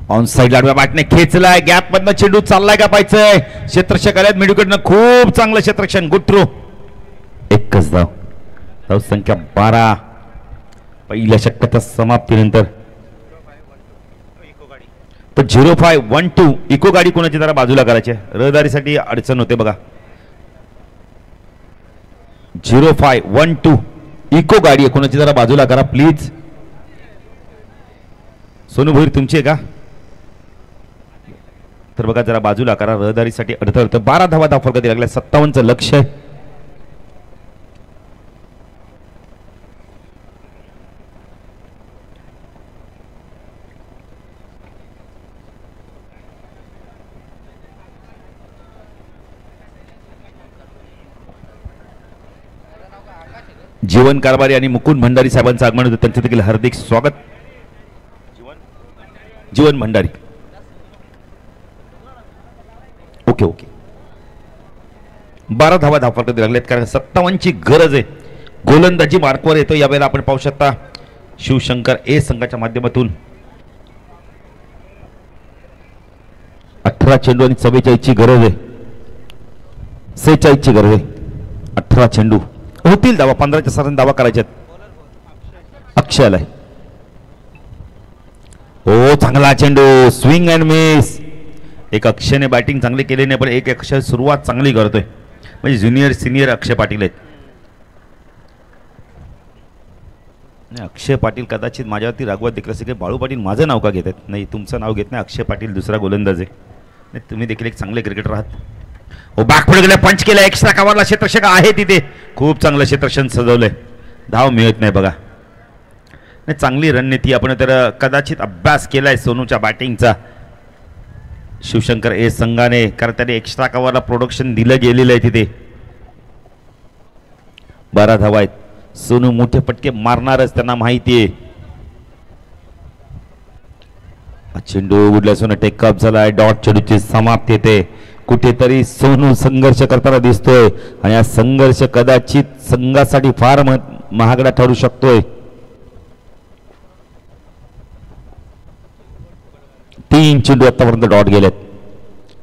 ऑन साइड लाडव्या बॅटने खेचलाय. गॅप मधनं चेंडू चाललाय का पाहायचंय. क्षेत्ररक्षक आल्यात मिडविकेटनं. खूप चांगलं क्षेत्ररक्षण. Good throw. एकच धाव. धावसंख्या 12. पहिल्या षटकाच्या समाप्तीनंतर तर 0512 इको गाडी कोणाची जरा बाजूला करायची. रहदारीसाठी अडचण होते बघा. 0512 इको गाडी आहे कोणाची जरा बाजूला करा प्लीज. सोनू भोईर तुमची आहे का. तर बघा जरा बाजूला करा. रहदारीसाठी अडथळा. 12 धावा दाखल लागल्या. 57चं लक्ष आहे. जीवन कारभारी आणि मुकुंद भंडारी साहेबांचं आगमन होतं, त्यांचं देखील हार्दिक स्वागत. जीवन भंडारी. Okay okay. 12 धावा धावफलकात लागलेत, कारण 57 ची गरज आहे. गोलंदाजी मार्कवर येतो यावेळेला आपण पाहू शकता शिवशंकर ए संघाच्या माध्यमातून. 18 चेंडू आणि 44 ची गरज आहे. 46 ची गरज आहे. 18 चेंडू होतील धावा, 15च्या सरांनी धावा करायच्यात. अक्षय आलाय. हो चांगला चेंडू, स्विंग अँड मिस. एक अक्षयने बॅटिंग चांगली केली नाही, पण एक अक्षय सुरुवात चांगली करतोय. म्हणजे ज्युनियर सिनियर अक्षय पाटील आहेत. अक्षय पाटील कदाचित माझ्यावरती रागवत देखील असे की बाळू पाटील माझं नाव का घेत आहेत. नाही, तुमचं नाव घेत नाही. अक्षय पाटील दुसरा गोलंदाज आहे. नाही, तुम्ही देखील एक चांगले क्रिकेटर आहात. हो बॅकफुट गेला, पंच केला, एक्स्ट्रा कव्हरला क्षेत्ररक्षक आहे तिथे. खूप चांगलं क्षेत्ररक्षण सजवलंय. धाव मिळत नाही बघा. नाही, चांगली रणनीती. आपण तर कदाचित अभ्यास केलाय सोनूच्या बॅटिंगचा शिवशंकर ए संघाने, कारण त्याने एक्स्ट्रा कव्हरला प्रोडक्शन दिलं गेलेलं आहे तिथे. 12 धावा आहेत. सोनू मोठे फटके मारणारच, त्यांना माहिती आहे. चेंडू उडल्या, सोनू टेकअप झालाय. डॉट चेंडूची समाप्ती येते. कुठेतरी सोनू संघर्ष करताना दिसतोय आणि हा संघर्ष कदाचित संघासाठी फार महागडा ठरू शकतोय. 3 चेंडू आतापर्यंत डॉट गेलेत.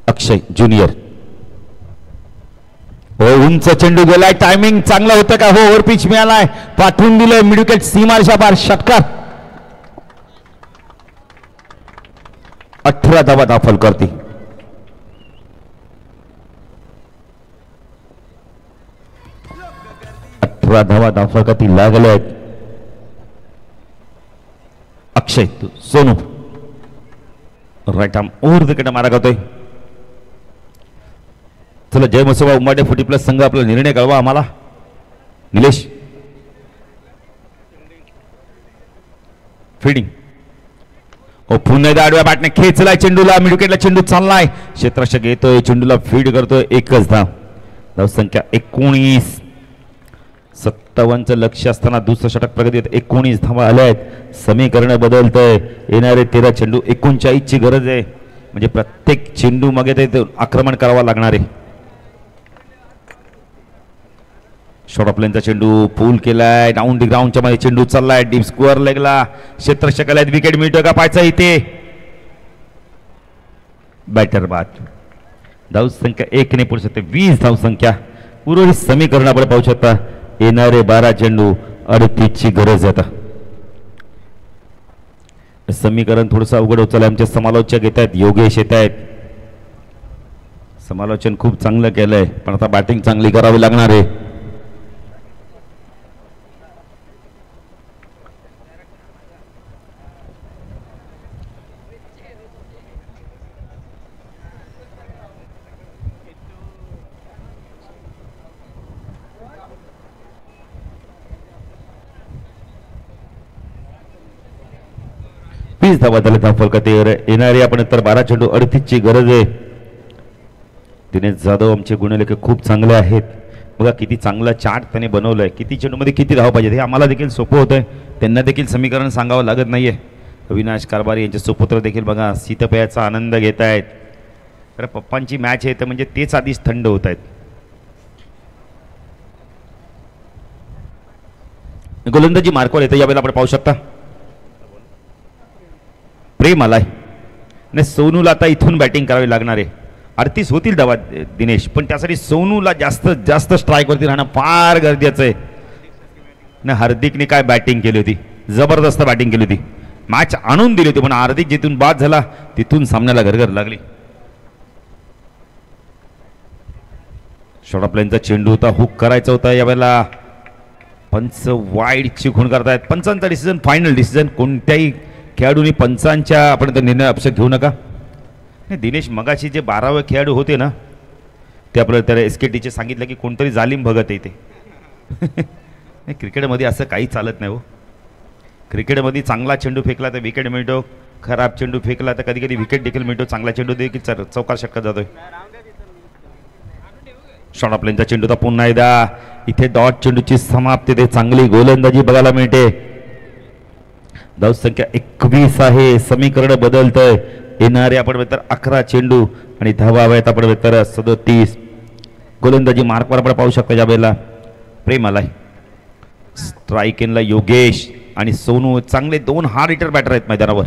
अक्षय ज्युनियर. हो उंच चेंडू गेलाय. टायमिंग चांगलं होतं का? हो ओव्हर पिच मिळालाय, पाठवून दिलंय. मिडविकेट सीमारेषा पार. षटकार. 18 धावा दाखल करते. धावा दाखल लागले आहेत. Akshay Sonu right arm over wicket मारा करतोय. चला जय मसोबा उंबाडे फुटी प्लस संघ आपला निर्णय कळवा आम्हाला. निलेश. फिडिंग. ओ पुन्हा एकदा आडव्या बॅटने खेचलाय चेंडूला. मिडविकेटला चेंडू चाललाय. क्षेत्ररक्षक येतोय, चेंडूला फीड करतोय. एकच धाव. धाव संख्या 19. 57चं लक्ष असताना दुसरं षटक प्रगतीत 19 धावा आल्या आहेत. समीकरण बदलतंय. येणारे 13 चेंडू 39 ची गरज आहे. म्हणजे प्रत्येक चेंडू मागे ते आक्रमण करावा लागणार आहे. शॉर्ट ऑफ लाईनचा चेंडू पूल केलाय. डाऊन दी ग्राउंडच्या मध्ये चेंडू चाललाय. डीप स्कोअर लेगला क्षेत्ररक्षकाला विकेट मिळतो का पाहायचा इथे. बॅटर बाद. धाव संख्या 1 ने पुढे 20 धाव संख्या. उर्वरित समीकरणाकडे पाहू शकता. येणारे 12 चेंडू 38 ची गरज आहे. समीकरण थोडंसं अवघड होत चाललंय. आमचे समालोचक येत आहेत. योगेश येत आहेत. समालोचन खूप चांगलं केलंय, पण आता बॅटिंग चांगली करावी लागणार आहे. धावा झाले धाव फलकात. येणारे आपण तर 12 चेंडू 38 ची गरज आहे. दिनेश जाधव आमचे गुणलेखक खूप चांगले आहेत. बघा किती चांगला चार्ट त्याने बनवलाय. किती चेंडूमध्ये किती धाव पाहिजे हे आम्हाला देखील सोपं होतंय. त्यांना देखील समीकरण सांगावं लागत नाहीये. अविनाश कारभारी यांचे सुपुत्र देखील बघा शीतपेयाचा आनंद घेत आहेत. तर पप्पांची मॅच आहे तर म्हणजे तेच आधीच थंड होत आहेत. गोलंदाजी मार्कवर येतं. यावेळेला आपण पाहू शकता प्रेम आलाय. नाही सोनूला आता इथून बॅटिंग करावी लागणार आहे. 38 होतील धावा दिनेश, पण त्यासाठी सोनूला जास्त स्ट्राईकवरती राहणं फार गरजेचं आहे. ना हार्दिकने काय बॅटिंग केली होती, जबरदस्त बॅटिंग केली होती. मॅच आणून दिली होती, पण हार्दिक जिथून बाद झाला तिथून सामन्याला गरगर लागली. शॉर्ट ऑफ लाईनचा चेंडू होता, हुक करायचा होता. यावेळेला पंच वाईड चिखून करतायत. पंचांचा डिसिजन फायनल डिसिजन. कोणत्याही खेळाडूंनी पंचांच्या आपण निर्णय अपेक्षा घेऊ नका. दिनेश मगाशी जे 12वे खेळाडू होते ना ते आपल्याला त्याला SKTचे सांगितलं की कोणतरी जालिम भगत आहे ते. क्रिकेटमध्ये असं काही चालत नाही हो. क्रिकेटमध्ये चांगला चेंडू फेकला तर विकेट मिळतो, खराब चेंडू फेकला तर कधी कधी विकेट देखील मिळतो, चांगला चेंडू देखील चौकार षटकात जातोय. शॉर्ट ऑफ लेनचा चेंडूचा पुन्हा एकदा इथे डॉट चेंडूची समाप्ती, ते चांगली गोलंदाजी बघायला मिळते. धाव संख्या 21 आहे. समीकरण बदलतंय. येणारे आपण तर 11 चेंडू आणि धावा आहेत आपण तर 37. गोलंदाजी मार्कवर आपण पाहू शकतो यावेळेला प्रेम आलाय. स्ट्राईक इनला योगेश आणि सोनू, चांगले 2 हार्ड हिटर बॅटर आहेत मैदानावर.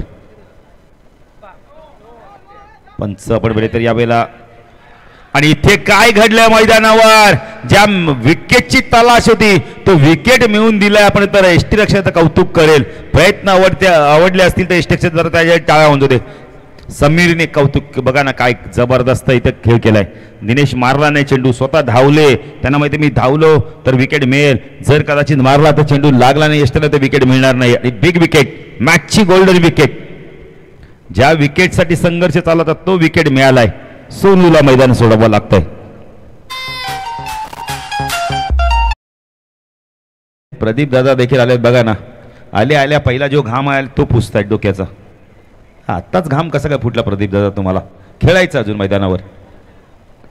पंच आपण वेळे तर यावेळेला, आणि इथे काय घडलं मैदानावर, ज्या विकेटची तलाश होती तो विकेट मिळवून दिलाय आपण तर एसटी रक्षकाचं कौतुक करेल. प्रयत्न आवडले असतील तर एसटी रक्षक जरा त्याच्या टाळ्या होऊन होते. समीरने कौतुक, बघा ना काय जबरदस्त इथे खेळ केलाय. दिनेश मारला नाही चेंडू, स्वतः धावले. त्यांना माहिती मी धावलो तर विकेट मिळेल, जर कदाचित मारला तर चेंडू लागला नाही एसटीला तर विकेट मिळणार नाही. आणि बिग विकेट, मॅचची गोल्डन विकेट, ज्या विकेटसाठी संघर्ष चालला होता तो विकेट मिळालाय. सोनूला मैदान सोडावं लागतंय. प्रदीप दादा देखील आले बघा ना, आल्या पहिला जो घाम आला तो पुसतायत डोक्याचा. आत्ताच घाम कसा काय फुटला प्रदीप दादा तुम्हाला? खेळायचं अजून मैदानावर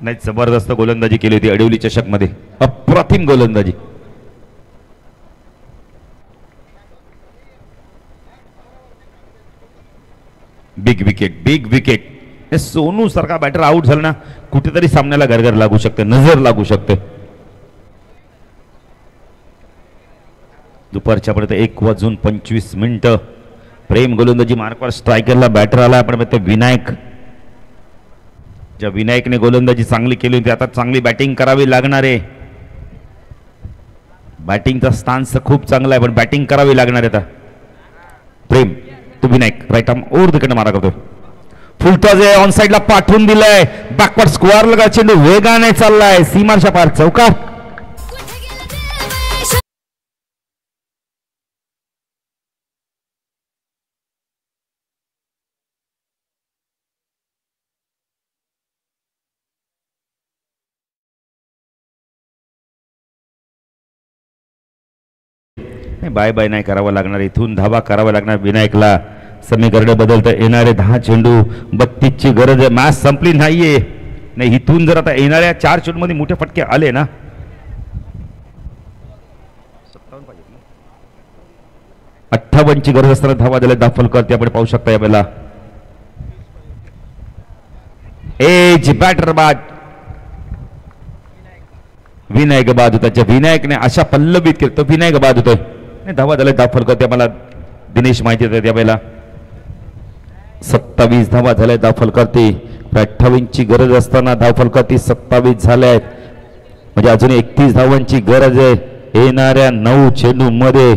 नाही. जबरदस्त गोलंदाजी केली होती अडवली चषक मध्ये, अप्रतिम गोलंदाजी. Big wicket, big wicket. Sonu सारखा बॅटर आउट झाला ना, कुठेतरी सामन्याला गरगर लागू शकते, नजर लागू शकते. दुपारच्या पर्यंत 1:25. प्रेम गोलंदाजी मार्कवर, स्ट्रायकरला बॅटर आला आपण म्हणतो विनायक. ज्या विनायकने गोलंदाजी चांगली केली होती, आता चांगली बॅटिंग करावी लागणार आहे. बॅटिंगचा स्टान्स खूप चांगला आहे पण बॅटिंग करावी लागणार आहे आता. प्रेम तो विनायक राईट आर्म ओव्हर तिकडे मारा करतो. फुलटॉस आहे, ऑन साइडला पाठवून दिलाय. बॅकवर्ड स्क्वेअर लगा चेंडू वेगाने चाललाय, सीमारच्या पार चौकार. बाय बाय नाही करावं लागणार, इथून धावा करावा लागणार विनायकला. समीकरण बदलता येणारे 10 चेंडू, 32ची गरज आहे. मॅच संपली नाहीये. नाही, इथून जर आता येणाऱ्या 4 चेंडूमध्ये मोठे फटके आले ना, 58ची गरज असताना धावा दिल्या दाखल करते आपण पाहू शकता यावेळेला. एज बॅटर बाद, विनायक बाद होता. विनायकने अशा पल्लवित केलं तो विनायक बाद होतोय. धावा दिल्या दाखल करते मला दिनेश माहिती देते यावेळेला. 27 धावा झाल्या दाखल करते. 28ची गरज असताना धावफल करते 27 झाल्या आहेत, म्हणजे अजून 31 धावांची गरज आहे. येणाऱ्या 9 चेंडू मध्ये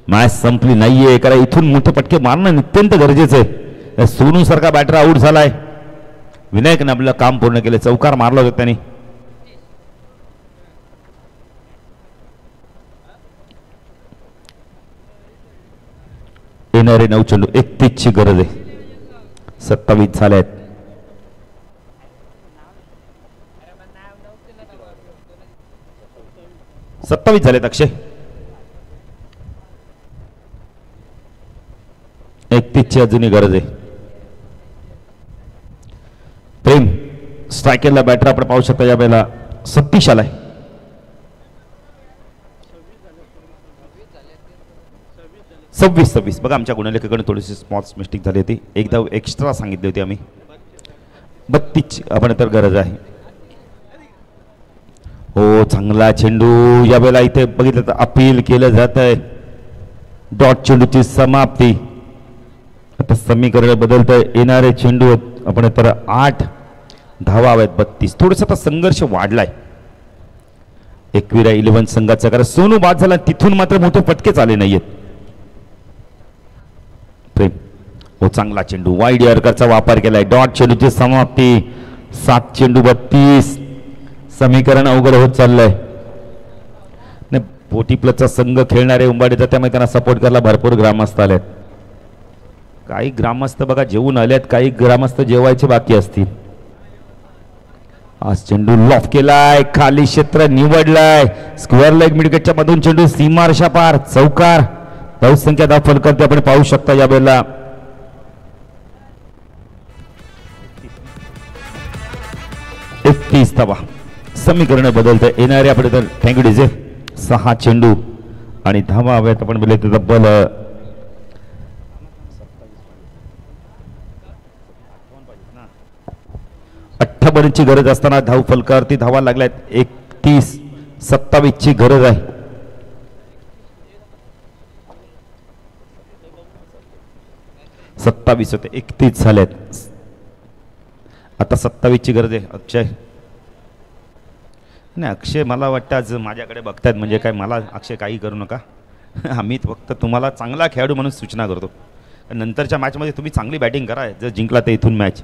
मॅच संपली नाहीये, कारण इथून मोठे फटके मारणं अत्यंत गरजेचं आहे. सोनू सारखा बॅटर आउट झालाय. विनायकने आपलं काम पूर्ण केलं, चौकार मारला होता त्यांनी. येणारे 9 चेंडू, 31ची गरज आहे. 27 झाले आहेत. झालेत अक्षय. 31ची अजूनही गरज आहे. प्रेम स्ट्रायकरला बॅटर आपण पाहू शकता यावेळेला 36 आलाय. 26 बघा, आमच्या गुणलेखाकडून थोडीशी स्मॉल मिस्टेक झाली होती. एकदा एक्स्ट्रा सांगितली होती आम्ही. 32ची आपण तर गरज आहे. हो, चांगला चेंडू यावेळेला इथे बघितलं तर अपील केलं जात आहे. डॉट चेंडूची समाप्ती. आता समीकरण बदलतंय. येणारे चेंडू आपण तर 8 धावा आहेत. 32. थोडंसं आता संघर्ष वाढलाय एकविरा 11 संघाचा, कारण सोनू बाद झाला, तिथून मात्र मोठे फटकेच आले नाहीयेत. प्रेम हो, चांगला चेंडू वाईड यॉर्करचा वापर केलाय. डॉट चेंडूची समाप्ती. 7 चेंडू 32. समीकरण अवघड होत चाललंय. नाही, पोटी प्लसचा संघ खेळणारे उंबाडीचा, त्यामुळे त्यांना सपोर्ट करायला भरपूर ग्रामस्थ आलेत. काही ग्रामस्थ बघा जेवून आलेत, काही ग्रामस्थ जेवायचे बाकी असतील. आज चेंडू लॉफ केलाय, खाली क्षेत्र निवडलाय. स्क्वेअर लेग मिडविकेटच्या मधून चेंडू सीमारशा पार चौकार. धावसंख्या दाखल करते आपण पाहू शकता यावेळेला. धावा समीकरण बदलतं येणारे आपण तर थँक्यू डीजे 6 चेंडू आणि धावा हव्यात आपण बोलले तर तब्बल 58 ची गरज असताना धाव फलकावरती धावा लागल्यात 31-27 ची गरज आहे. सत्तावीस होते 31 झालेत आता 27 ची गरज आहे. अक्षय नाही अक्षय मला वाटतं आज माझ्याकडे बघतायत म्हणजे काय मला अक्षय काही करू नका आम्ही फक्त तुम्हाला चांगला खेळाडू म्हणून सूचना करतो. नंतरच्या मॅचमध्ये तुम्ही चांगली बॅटिंग करा जर जिंकला तर इथून मॅच.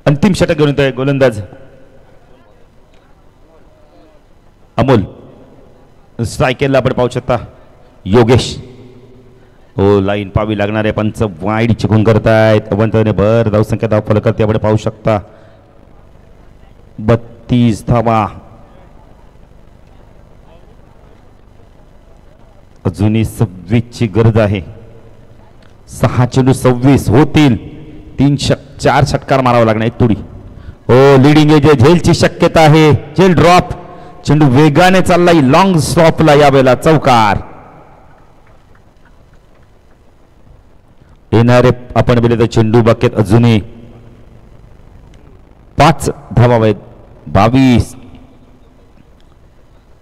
अंतिम षटक घेऊन येतोय गोलंदाज अमोल. स्ट्रायकेलला आपण पाहू शकता योगेश. हो लाईन पावी लागणारे पंच वाईड चिकून करतायत. अवंतने भर धावसंख्या धाव फलकावरती आपण पाहू शकता 32 धावा. अजूनही 26 ची गरज आहे. 6 चेंडू 26 होतील. 4 षटकार मारावा लागणार एक तुडी. हो लिडिंग एज झेलची शक्यता आहे. झेल ड्रॉप चेंडू वेगाने चाललाय लॉंग स्टॉपला यावेळेला चौकार. येणारे आपण बोलले तर चेंडू बाकेत अजूनही 5 धावा आहेत. 22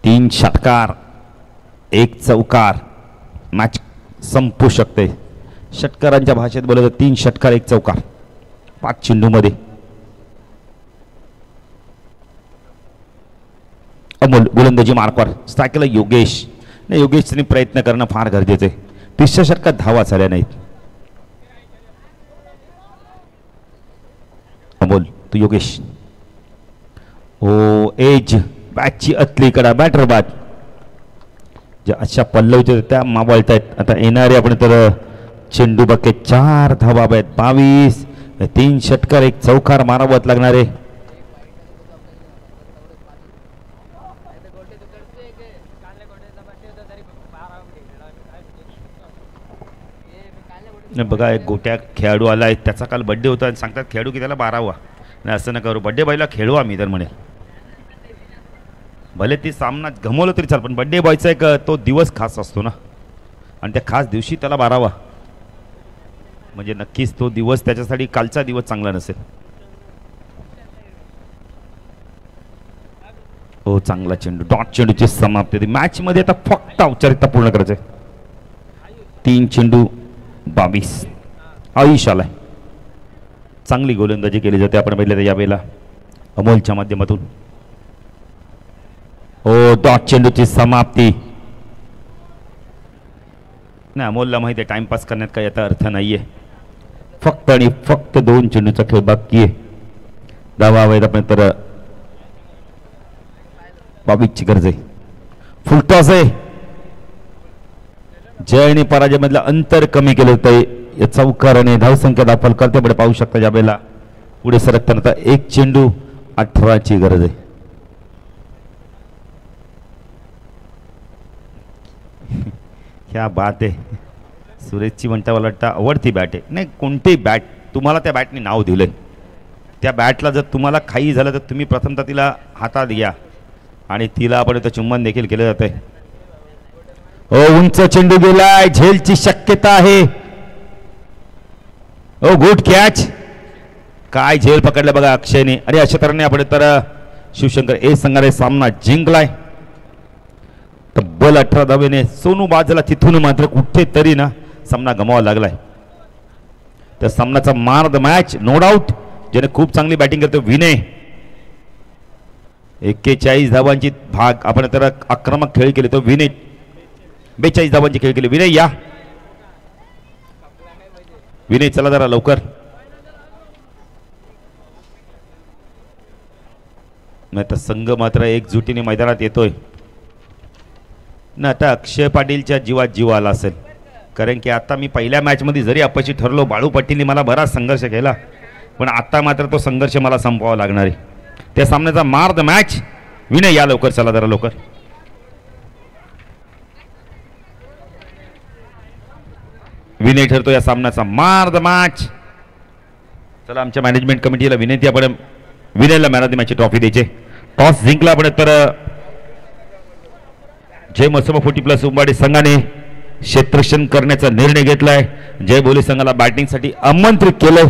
3 षटकार 1 चौकार मॅच संपू शकते. षटकारांच्या भाषेत बोललं तर 3 षटकार 1 चौकार 5 चेंडू मध्ये. अमोल गोलंदाजी मार्कवर स्ट्रायकला योगेश. नाही योगेशने प्रयत्न करणं फार गरजेचं आहे. 30 षटकात धावा झाल्या नाहीत. अमोल तू योगेश. हो एज बॅटची अतली कडा बॅटर बाद ज्या अशा पल्लवच्या त्या मावळत आहेत. आता येणारे आपण तर चेंडू बाके 4 धावा आहेत. 22 3 षटकार 1 चौकार मारावत लागणारे. बघा एक गोट्या खेळाडू आलाय त्याचा काल बड्डे होता आणि सांगतात खेळाडू की त्याला 12वा. नाही असं नका करू. बड्डे बॉयला खेळू आम्ही तर म्हणे भले ती सामना गमवलं तरी चाल पण बड्डे बॉयचा एक तो दिवस खास असतो ना आणि त्या खास दिवशी त्याला 12वा म्हणजे नक्कीच तो दिवस त्याच्यासाठी कालचा दिवस चांगला नसेल. हो चांगला चेंडू डॉट चेंडूची समाप्ती. मॅच मध्ये आता फक्त औपचारिकता पूर्ण करायचं आहे. 3 चेंडू 22 आयुष आलाय. चांगली गोलंदाजी केली जाते आपण पाहिलं तर यावेळेला अमोलच्या माध्यमातून. हो डॉट चेंडूची समाप्ती. नाही अमोलला माहिती आहे टाइमपास करण्यात काही आता अर्थ नाहीये. फक्त आणि फक्त 2 चेंडूचा खेळ बाकी आहे. धावा हवेत आपण तर 22 ची गरज आहे. फुलटॉस आहे. जय आणि पराजय मधलं अंतर कमी केलं होतं या चौकाराने. धावसंख्या दाखल करते पुढे पाहू शकता यावेळेला पुढे सरकताना 1 चेंडू 18 ची गरज आहे. क्या बात आहे. सुरेशची म्हणता मला वाटतं आवडती बॅट आहे. नाही कोणती बॅट तुम्हाला त्या बॅटने नाव दिलंय त्या बॅटला जर तुम्हाला काही झालं तर तुम्ही प्रथमतः तिला हातात घ्या आणि तिला आपण इथं चुंबन देखील केलं जातंय. हो उंच चेंडू गेलाय. झेलची शक्यता आहे. हो गुड कॅच. काय झेल पकडलं बघा अक्षयने आणि अशा तऱ्हेने आपण तर शिवशंकर ए संघाने सामना जिंकलाय तब्बल 18 धावेने. सोनू बाजूला तिथून मात्र कुठेतरी ना सामना गमावा लागलाय. त्या सामन्याचा man of the match no doubt ज्याने खूप चांगली बॅटिंग करतो विनय. 41 धावांची भाग आपण तर आक्रमक खेळ केले तो विनय. 42 धावांची खेळ केली विनय. या विनय चला जरा लवकर. नाही तर संघ मात्र एकजुटीने मैदानात येतोय ना. आता अक्षय पाटीलच्या जीवात जीव आला असेल कारण की आता मी पहिल्या मॅचमध्ये जरी अपयशी ठरलो बाळू पाटीलने मला बराच संघर्ष केला पण आता मात्र तो संघर्ष मला संपवावा लागणार आहे. त्या सामन्याचा मार द मॅच विनय या लवकर चला जरा लवकर. विनय ठरतो या सामन्याचा मार द मॅच. चला आमच्या मॅनेजमेंट कमिटीला विनंती आपण विनयला man of the match trophy द्यायचे. टॉस जिंकला पण तर जय मसोबा 40+ उंबाडे संघाने क्षेत्ररक्षण करण्याचा निर्णय घेतलाय. जय बोले संघाला बॅटिंगसाठी आमंत्रित केलंय.